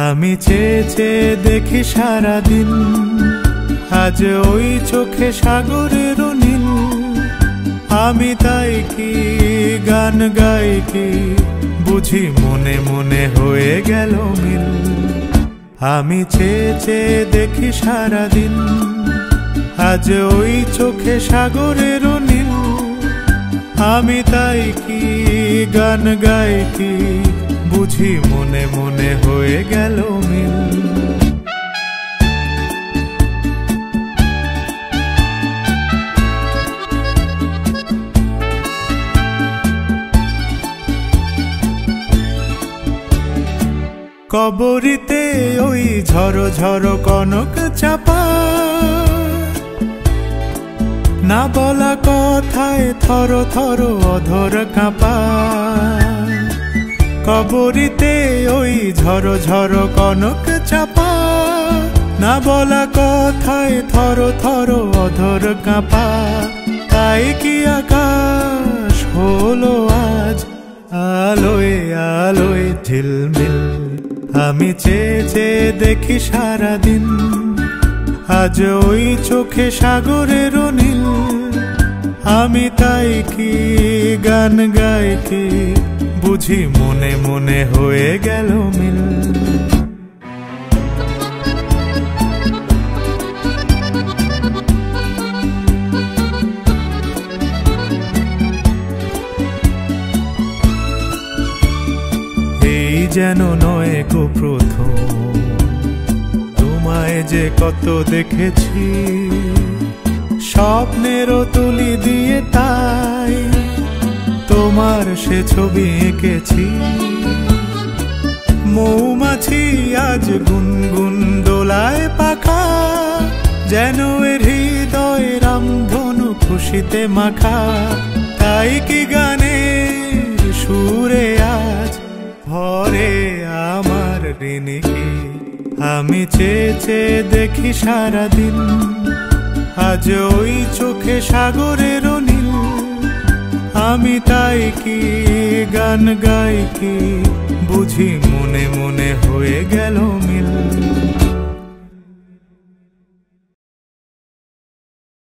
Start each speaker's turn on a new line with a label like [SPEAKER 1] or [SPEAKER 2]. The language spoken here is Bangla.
[SPEAKER 1] আমি চেয়ে চেয়ে দেখি সারাদিন, আজ ওই চোখে সাগরের নীল। আমি তাই কি গান গাই কি, বুঝি মনে মনে হয়ে গেল মিল। আমি চেয়ে চেয়ে দেখি সারাদিন, আজ ওই চোখে সাগরের নীল। আমি তাই কি গান গাই কি, বুঝি মনে মনে হয়ে গেল মিল। কবরীতে ওই ঝড়ো ঝড়ো কনক চাপা, না বলা কথায় থর থর অধর কাঁপা। কবরীতে ওই ঝড়ো ঝড়ো কনক চাপা, না বলা কথায় থর থর অধর কাঁপা। তাই কি আকাশ হলো আজ আলোয় আলোয় ঝিলমিল। আমি চেয়ে চেয়ে দেখি সারাদিন, আজ ওই চোখে সাগরের নীল। আমি তাই কি গান গাই কি, বুঝি মনে মনে হয়ে গেল মিল। এই যেন নয় গো প্রথম, তোমায় যে কত দেখেছি স্বপ্নেরও তুলি দিয়ে, তাই তোমার সে ছবি এঁকেছি। মৌমাছি আজ গুনগুন দোলায় পাখা, যেন এর হৃদয় রামধনু খুশিতে মাখা। তাই কি গানের সুরে আজ ভরে আমার ঋণীকে। আমি চেয়ে চেয়ে দেখি সারাদিন, আজ ওই চোখে সাগরের নীল। আমি তাই কি গান গাই কি, বুঝি মনে মনে হয়ে গেল মিল।